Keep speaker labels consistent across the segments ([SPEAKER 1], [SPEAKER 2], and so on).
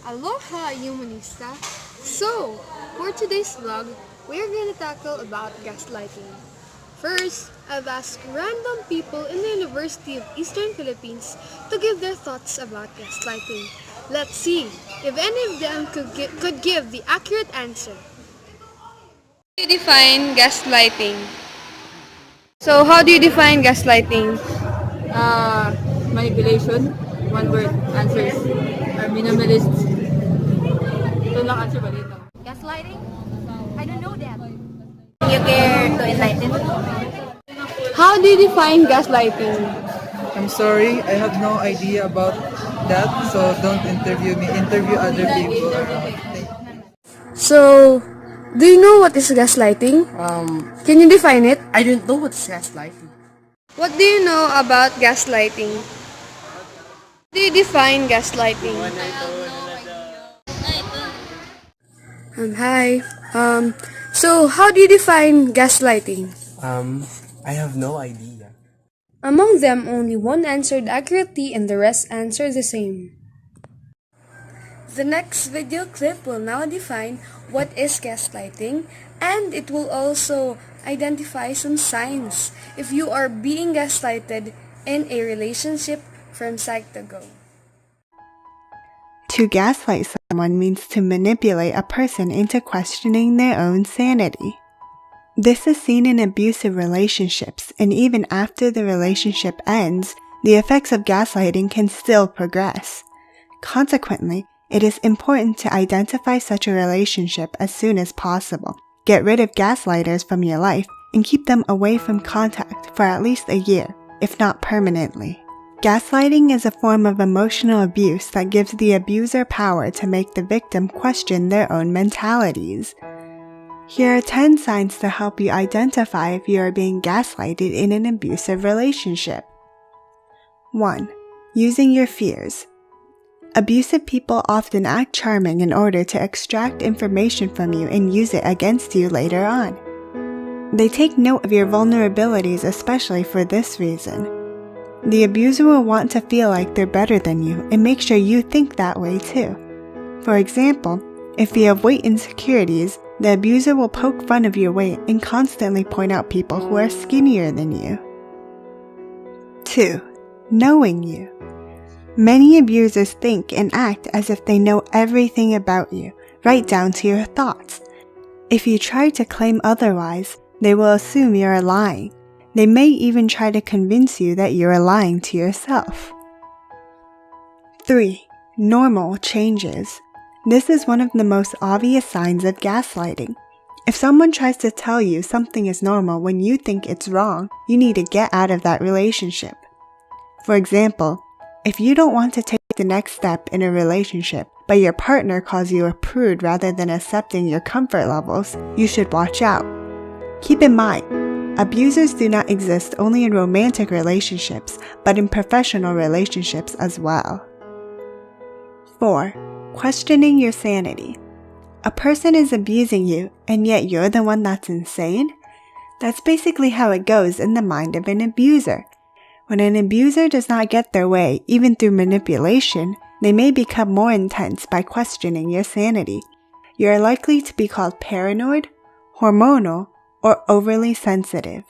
[SPEAKER 1] Aloha, humanista! So, for today's vlog, we are going to tackle about gaslighting. First, I've asked random people in the University of Eastern Philippines to give their thoughts about gaslighting. Let's see if any of them could give the accurate answer. How do you define gaslighting? So, how do you define gaslighting?
[SPEAKER 2] Manipulation, one word, answers are minimalist. Ito lang answer ba dito?
[SPEAKER 3] Gaslighting? I don't know that. You care to enlighten?
[SPEAKER 1] How do you define gaslighting?
[SPEAKER 4] I'm sorry, I have no idea about that, so don't interview me. Interview other people around.
[SPEAKER 1] So, do you know what is gaslighting? Can you define it?
[SPEAKER 5] I don't know what's gaslighting.
[SPEAKER 1] What do you know about gaslighting? How do you define gaslighting? Hi. So how do you define gaslighting?
[SPEAKER 5] I have no idea.
[SPEAKER 1] Among them, only one answered accurately and the rest answered the same. The next video clip will now define what is gaslighting, and it will also identify some signs if you are being gaslighted in a relationship from psych to go.
[SPEAKER 6] To gaslight someone means to manipulate a person into questioning their own sanity. This is seen in abusive relationships, and even after the relationship ends, the effects of gaslighting can still progress. Consequently, it is important to identify such a relationship as soon as possible. Get rid of gaslighters from your life and keep them away from contact for at least a year, if not permanently. Gaslighting is a form of emotional abuse that gives the abuser power to make the victim question their own mentalities. Here are 10 signs to help you identify if you are being gaslighted in an abusive relationship. 1. Using your fears. Abusive people often act charming in order to extract information from you and use it against you later on. They take note of your vulnerabilities especially for this reason. The abuser will want to feel like they're better than you and make sure you think that way too. For example, if you have weight insecurities, the abuser will poke fun of your weight and constantly point out people who are skinnier than you. 2. Knowing you. Many abusers think and act as if they know everything about you, right down to your thoughts. If you try to claim otherwise, they will assume you are lying. They may even try to convince you that you are lying to yourself. 3. Normal changes. This is one of the most obvious signs of gaslighting. If someone tries to tell you something is normal when you think it's wrong, you need to get out of that relationship. For example, if you don't want to take the next step in a relationship, but your partner calls you a prude rather than accepting your comfort levels, you should watch out. Keep in mind, abusers do not exist only in romantic relationships, but in professional relationships as well. 4. Questioning your sanity. A person is abusing you, and yet you're the one that's insane? That's basically how it goes in the mind of an abuser. When an abuser does not get their way, even through manipulation, they may become more intense by questioning your sanity. You are likely to be called paranoid, hormonal, or overly sensitive.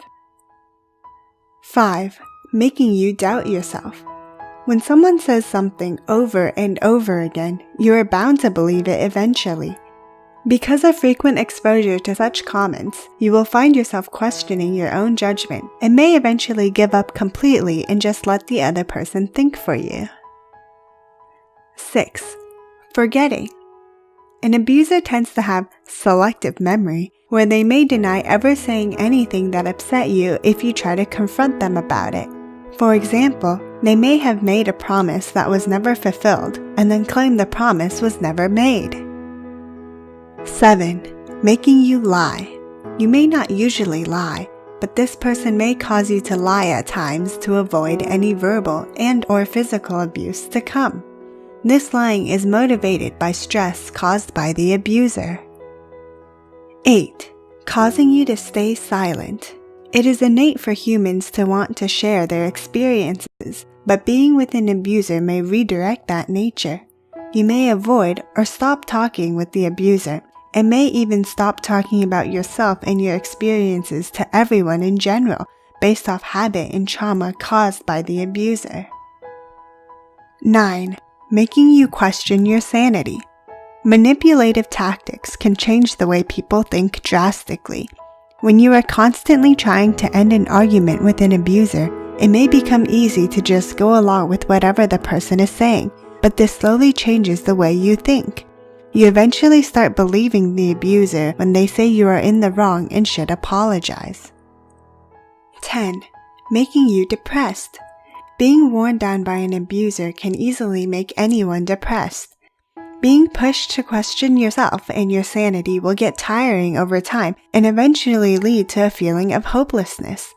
[SPEAKER 6] 5. Making you doubt yourself. When someone says something over and over again, you are bound to believe it eventually. Because of frequent exposure to such comments, you will find yourself questioning your own judgment and may eventually give up completely and just let the other person think for you. 6. Forgetting. An abuser tends to have selective memory, where they may deny ever saying anything that upset you if you try to confront them about it. For example, they may have made a promise that was never fulfilled and then claim the promise was never made. 7. Making you lie. You may not usually lie, but this person may cause you to lie at times to avoid any verbal and/or physical abuse to come. This lying is motivated by stress caused by the abuser. 8. Causing you to stay silent. It is innate for humans to want to share their experiences, but being with an abuser may redirect that nature. You may avoid or stop talking with the abuser, and may even stop talking about yourself and your experiences to everyone in general, based off habit and trauma caused by the abuser. 9. Making you question your sanity. Manipulative tactics can change the way people think drastically. When you are constantly trying to end an argument with an abuser, it may become easy to just go along with whatever the person is saying, but this slowly changes the way you think. You eventually start believing the abuser when they say you are in the wrong and should apologize. 10. Making you depressed. Being worn down by an abuser can easily make anyone depressed. Being pushed to question yourself and your sanity will get tiring over time and eventually lead to a feeling of hopelessness.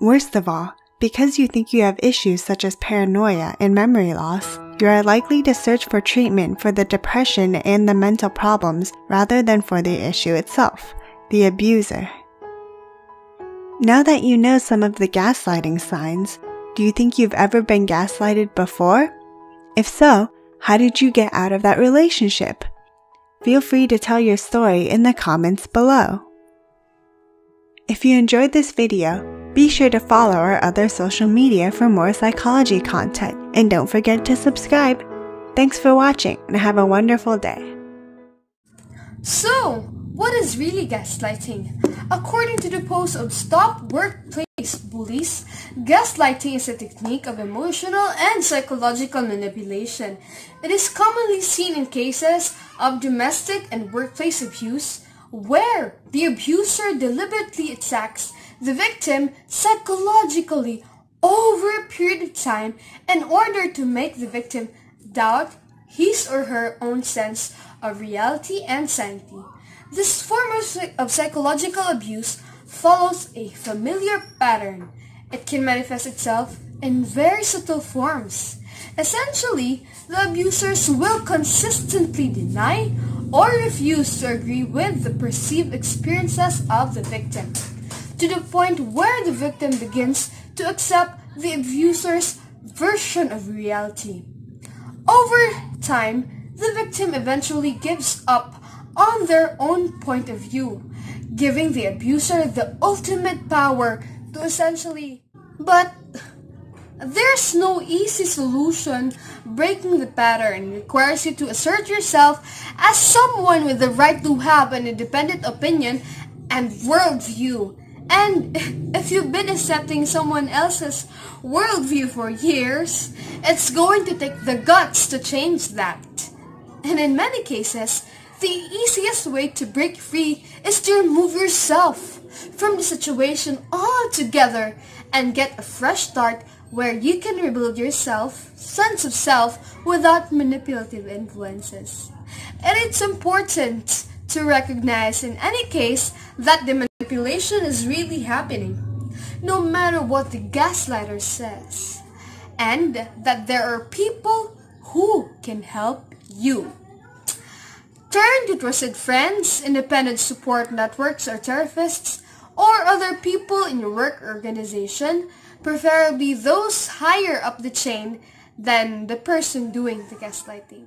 [SPEAKER 6] Worst of all, because you think you have issues such as paranoia and memory loss, you are likely to search for treatment for the depression and the mental problems rather than for the issue itself, the abuser. Now that you know some of the gaslighting signs, do you think you've ever been gaslighted before? If so, how did you get out of that relationship? Feel free to tell your story in the comments below. If you enjoyed this video, be sure to follow our other social media for more psychology content, and don't forget to subscribe. Thanks for watching and have a wonderful day.
[SPEAKER 1] So, what is really gaslighting? According to the post of Stop Workplace Bullies, gaslighting is a technique of emotional and psychological manipulation. It is commonly seen in cases of domestic and workplace abuse, where the abuser deliberately attacks the victim psychologically over a period of time in order to make the victim doubt his or her own sense of reality and sanity. This form of psychological abuse follows a familiar pattern. It can manifest itself in very subtle forms. Essentially, the abusers will consistently deny or refuse to agree with the perceived experiences of the victim, to the point where the victim begins to accept the abuser's version of reality. Over time, the victim eventually gives up on their own point of view, giving the abuser the ultimate power to essentially. But there's no easy solution. Breaking the pattern requires you to assert yourself as someone with the right to have an independent opinion and worldview. And if you've been accepting someone else's worldview for years, it's going to take the guts to change that. And in many cases, the easiest way to break free is to remove yourself from the situation altogether and get a fresh start where you can rebuild your sense of self without manipulative influences. And it's important to recognize in any case that the manipulation is really happening, no matter what the gaslighter says, and that there are people who can help you. Turn to trusted friends, independent support networks or therapists, or other people in your work organization, preferably those higher up the chain than the person doing the gaslighting.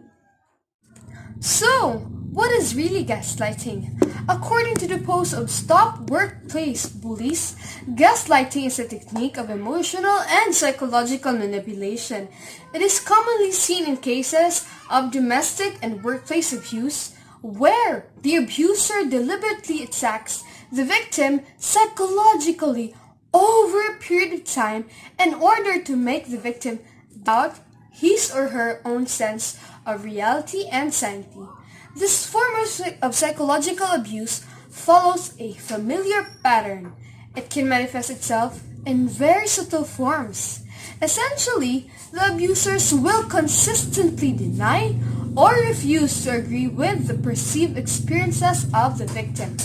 [SPEAKER 1] So, what is really gaslighting? According to the post of Stop Workplace Bullies, gaslighting is a technique of emotional and psychological manipulation. It is commonly seen in cases of domestic and workplace abuse, where the abuser deliberately attacks the victim psychologically over a period of time in order to make the victim doubt his or her own sense of reality and sanity. This form of psychological abuse follows a familiar pattern. It can manifest itself in very subtle forms. Essentially, the abusers will consistently deny or refuse to agree with the perceived experiences of the victim,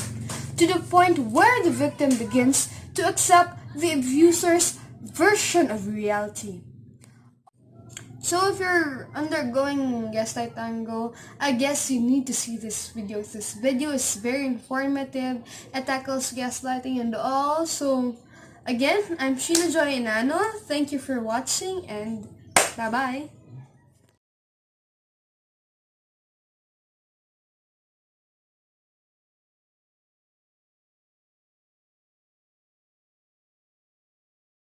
[SPEAKER 1] to the point where the victim begins to accept the abuser's version of reality. So if you're undergoing gaslight tango, I guess you need to see this video. This video is very informative. It tackles gaslighting and all. So again, I'm Sheena Joy Inano. Thank you for watching and bye-bye.